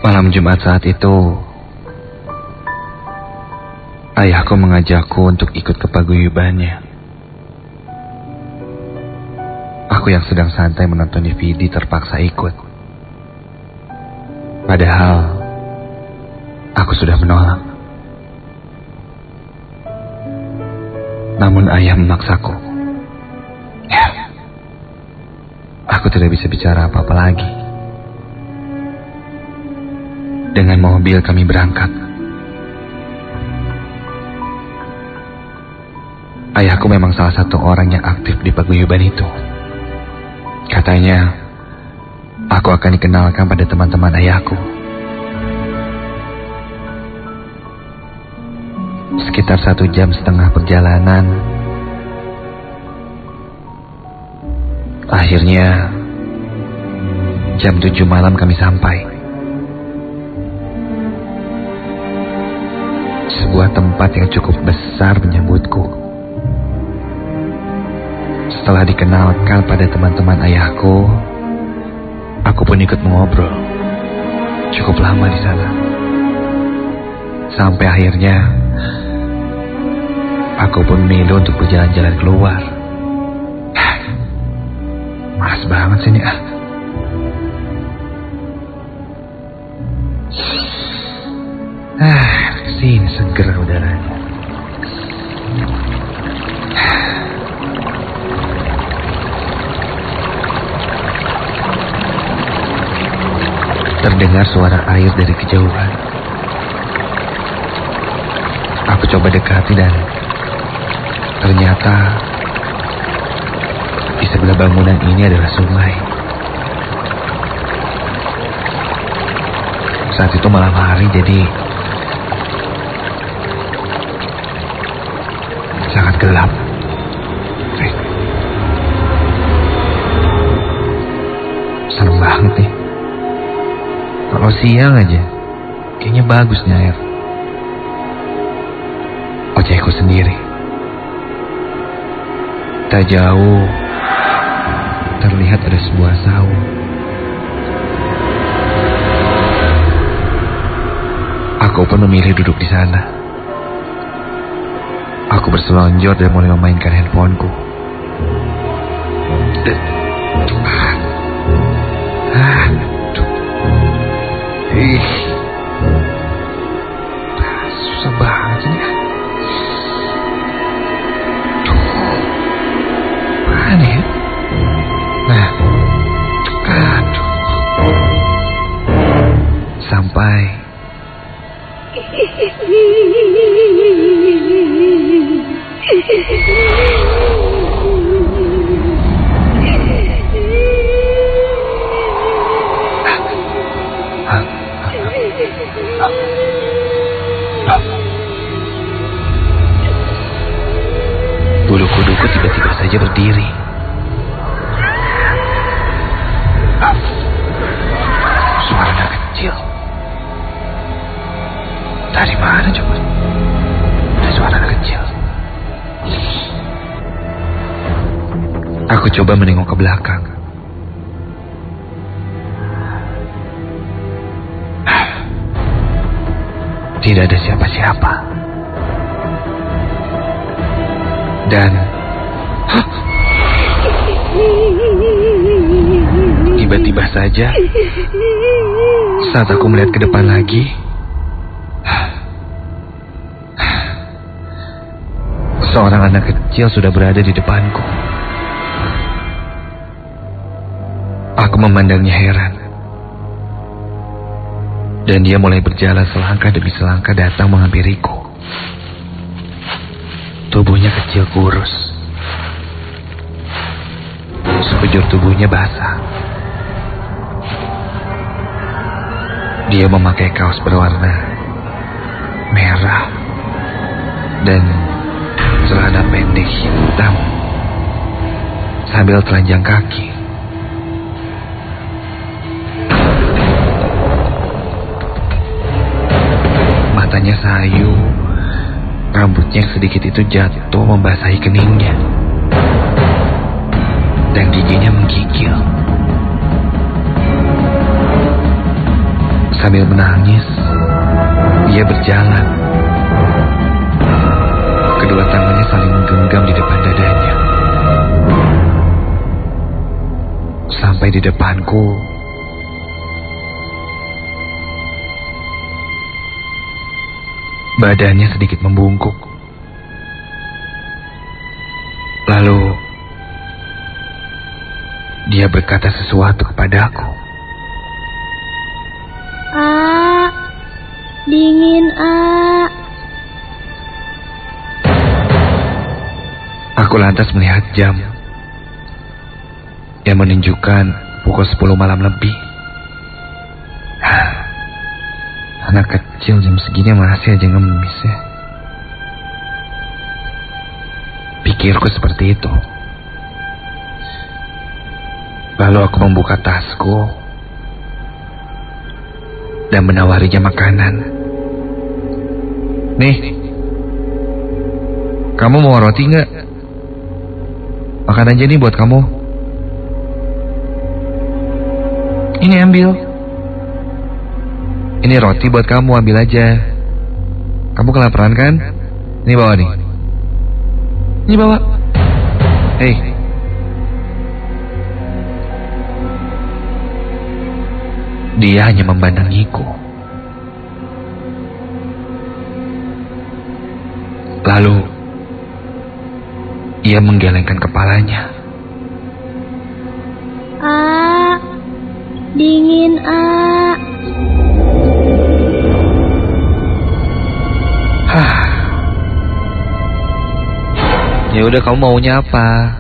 Malam Jumat saat itu, ayahku mengajakku untuk ikut ke paguyubannya. Aku yang sedang santai menonton DVD terpaksa ikut. Padahal aku sudah menolak. Namun ayah memaksaku. Ya, aku tidak bisa bicara apa-apa lagi. Dengan mobil kami berangkat. Ayahku memang salah satu orang yang aktif di paguyuban itu. Katanya, aku akan dikenalkan pada teman-teman ayahku. Sekitar 1,5 jam perjalanan, akhirnya jam 7 malam kami sampai. Sebuah tempat yang cukup besar menyambutku. Setelah dikenalkan pada teman-teman ayahku, aku pun ikut mengobrol. Cukup lama di sana. Sampai akhirnya aku pun memilih untuk berjalan-jalan keluar. Malas banget sih ini. Kesini seger udaranya. Terdengar suara air dari kejauhan. Aku coba dekati dan ternyata di sebelah bangunan ini adalah sungai. Saat itu malam hari, jadi sangat gelap. Serem banget nih. Kalau siang aja, kayaknya bagus nih air. Ojekku sendiri. Tak jauh, terlihat ada sebuah saung. Aku pun memilih duduk di sana. Aku berselonjor dan mulai memainkan handphoneku. Susah banget ini. Mana ya? Nah, aduh. Sampai bulu kuduku tiba-tiba saja berdiri. Suara anak kecil. Dari mana coba? Ada suara anak kecil. Aku coba menengok ke belakang. Tidak ada siapa-siapa. Dan tiba-tiba saja saat aku melihat ke depan lagi, seorang anak kecil sudah berada di depanku. Aku memandangnya heran. Dan dia mulai berjalan selangkah demi selangkah datang menghampiriku. Tubuhnya kecil kurus. Sekujur tubuhnya basah. Dia memakai kaos berwarna merah dan celana pendek hitam sambil telanjang kaki. Matanya sayu Rambutnya yang sedikit itu jatuh membasahi keningnya. Dan giginya menggigil. Sambil menangis, dia berjalan. Kedua tangannya saling menggenggam di depan dadanya. Sampai di depanku, badannya sedikit membungkuk. Lalu, dia berkata sesuatu kepadaku. Dingin, Aku lantas melihat jam yang menunjukkan pukul 10 malam lebih. Anak kecil jam segini masih aja ngemis ya. Pikirku seperti itu. Lalu aku membuka tasku dan menawarinya makanan. Nih, kamu mau roti nggak? Makan aja nih buat kamu. Ini ambil. Ini roti buat kamu, ambil aja. Kamu kelaparan kan? Ini bawa nih. Ini bawa. Hei. Dia hanya memandangiku. Lalu, ia menggelengkan kepalanya. Dingin, Ya udah, kamu maunya apa?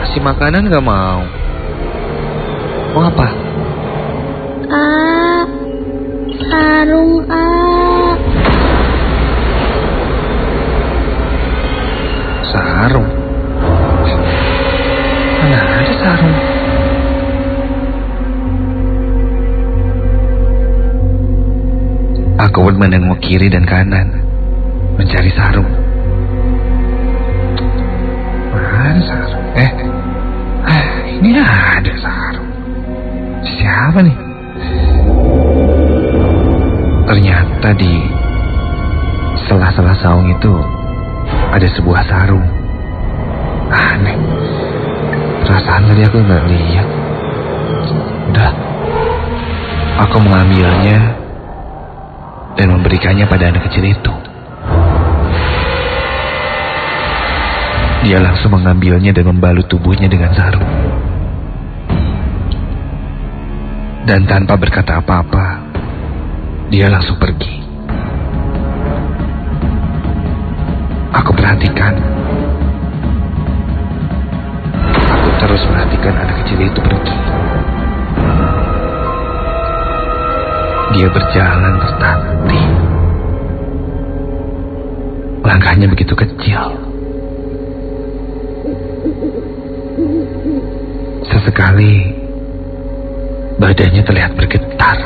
Kasih makanan gak mau? Mau apa? Sarung, Sarung? Mana ada sarung? Aku pun menengok kiri dan kanan, mencari sarung. Mana sarung? Ini ada sarung. Siapa nih? Ternyata di sela-sela saung itu ada sebuah sarung. Aneh. Perasaan tadi aku nggak lihat. Udah, aku mengambilnya dan memberikannya pada anak kecil itu. Dia langsung mengambilnya dan membalut tubuhnya dengan sarung. Dan tanpa berkata apa-apa, dia langsung pergi. Aku perhatikan. Aku terus perhatikan anak kecil itu pergi. Dia berjalan tertatih. Langkahnya begitu kecil. Sesekali badannya terlihat bergetar.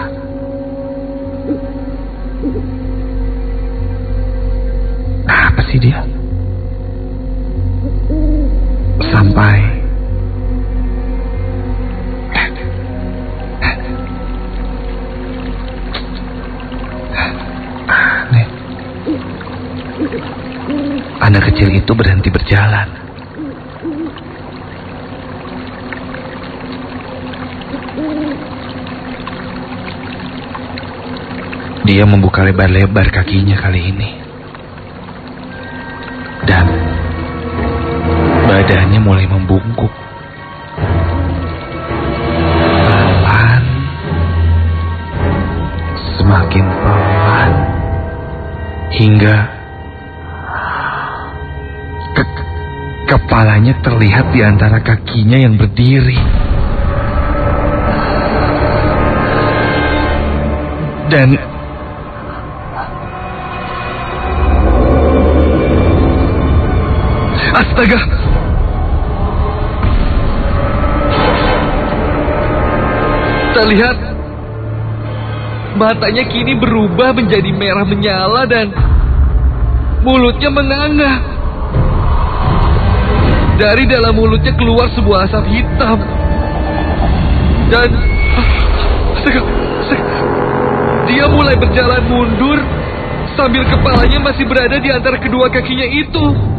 Apa sih dia? Sampai aneh. Anak kecil itu berhenti berjalan. Dia membuka lebar-lebar kakinya kali ini. Dan badannya mulai membungkuk. Pelan. Semakin pelan. Hingga kepalanya terlihat di antara kakinya yang berdiri. Dan astaga! Terlihat matanya kini berubah menjadi merah menyala dan mulutnya menganga. Dari dalam mulutnya keluar sebuah asap hitam. Dan dia mulai berjalan mundur sambil kepalanya masih berada di antara kedua kakinya itu.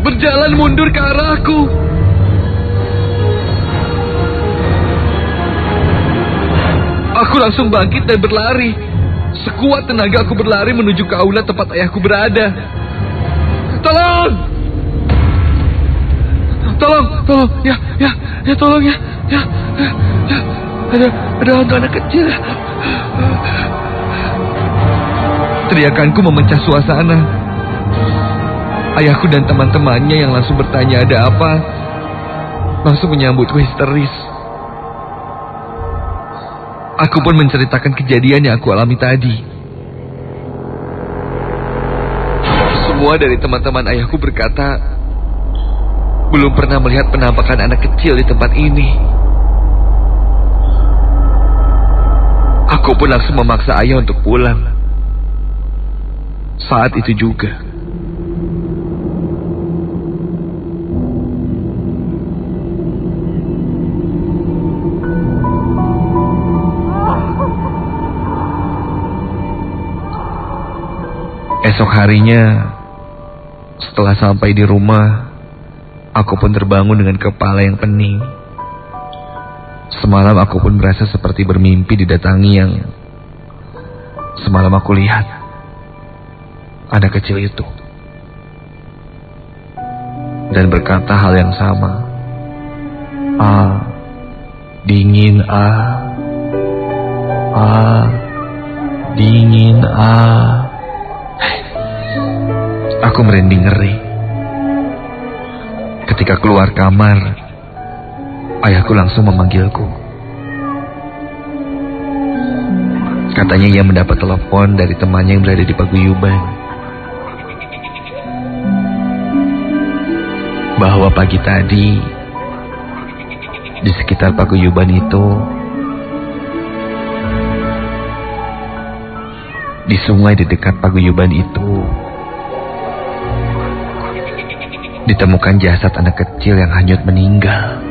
Berjalan mundur ke arahku. Aku langsung bangkit dan berlari. Sekuat tenaga aku berlari menuju ke aula tempat ayahku berada. Tolong! Tolong, ya, tolong ya. Ada hantu anak kecil. Teriakanku memecah suasana. Ayahku dan teman-temannya yang langsung bertanya ada apa, langsung menyambutku histeris. Aku pun menceritakan kejadian yang aku alami tadi. Semua dari teman-teman ayahku berkata, belum pernah melihat penampakan anak kecil di tempat ini. Aku pun langsung memaksa ayah untuk pulang. Saat itu juga, esok harinya, setelah sampai di rumah, aku pun terbangun dengan kepala yang pening. Semalam aku pun merasa seperti bermimpi didatangi yang semalam aku lihat. Anak kecil itu. Dan berkata hal yang sama. Dingin dingin Aku merinding ngeri. Ketika keluar kamar, ayahku langsung memanggilku. Katanya ia mendapat telepon dari temannya yang berada di paguyuban, bahwa pagi tadi di sekitar paguyuban itu, di sungai di dekat paguyuban itu, ditemukan jasad anak kecil yang hanyut meninggal.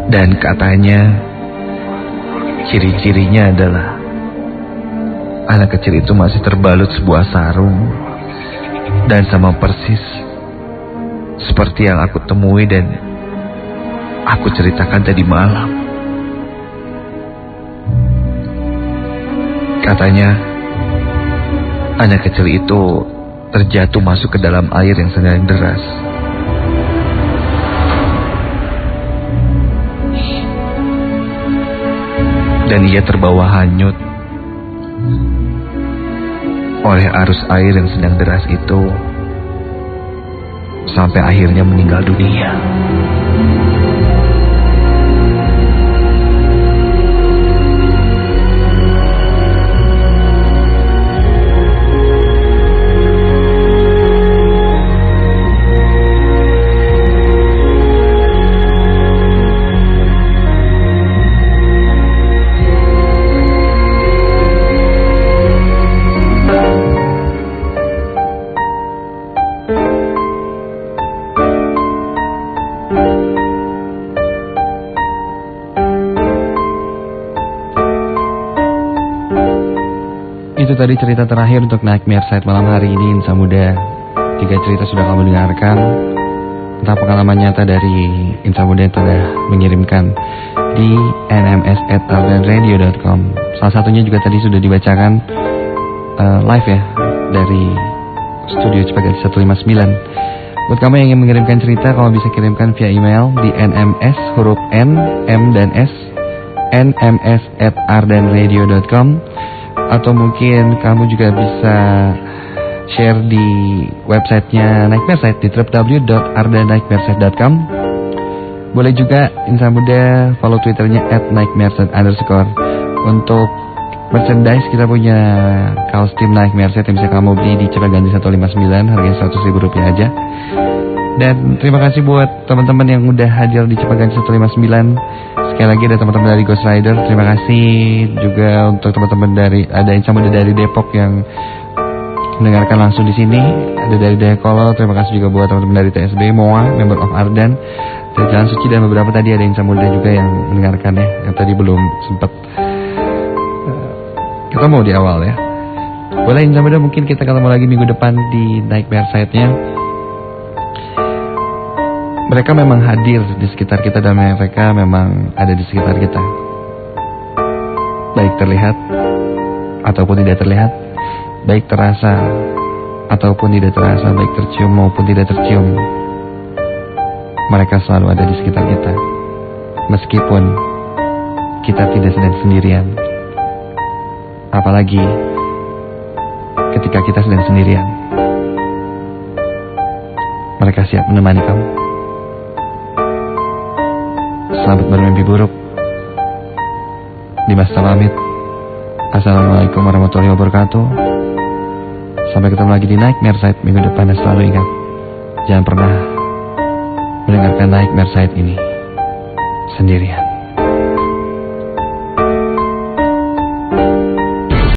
Dan katanya ciri-cirinya adalah anak kecil itu masih terbalut sebuah sarung dan sama persis seperti yang aku temui dan aku ceritakan tadi malam. Katanya anak kecil itu terjatuh masuk ke dalam air yang sedang deras. Dan ia terbawa hanyut oleh arus air yang sedang deras itu sampai akhirnya meninggal dunia. Itu tadi cerita terakhir untuk Nightmare Side malam hari ini, Insan Muda. 3 cerita sudah kamu dengarkan. Entah pengalaman nyata dari Insan Muda yang telah mengirimkan di nms@ardenradio.com. Salah satunya juga tadi sudah dibacakan live ya dari studio Cipaganti 159. Buat kamu yang ingin mengirimkan cerita, kamu bisa kirimkan via email di nms huruf N, M dan S, nms@ardenradio.com. Atau mungkin kamu juga bisa share di websitenya Nightmare Side di www.ardennightmareside.com. Boleh juga Insan Muda follow Twitternya @nightmareside_. Untuk merchandise kita punya kaos tim Nightmare Side yang bisa kamu beli di Cipaganti 159, harganya Rp100.000 aja. Dan terima kasih buat teman-teman yang udah hadir di Cipaganti 159. Sekali lagi ada teman-teman dari Ghost Rider, terima kasih juga untuk teman-teman dari ada Insan Muda dari Depok yang mendengarkan langsung di sini. Ada dari Dayakolot, terima kasih juga buat teman-teman dari TSB, Moa, Member of Ardan, dari Jalan Suci, dan beberapa tadi ada Insan Muda juga yang mendengarkan ya, yang tadi belum sempat ketemu di awal ya. Boleh Insan Muda, mungkin kita ketemu lagi minggu depan di Nightmare Side-nya. Mereka memang hadir di sekitar kita dan mereka memang ada di sekitar kita. Baik terlihat ataupun tidak terlihat, baik terasa ataupun tidak terasa, baik tercium maupun tidak tercium. Mereka selalu ada di sekitar kita. Meskipun kita tidak sedang sendirian. Apalagi ketika kita sedang sendirian. Mereka siap menemani kamu. Selamat bermimpi buruk. Dimas pamit. Assalamualaikum warahmatullahi wabarakatuh. Sampai ketemu lagi di Nightmare Side minggu depan. Dan selalu ingat, jangan pernah mendengarkan Nightmare Side ini sendirian.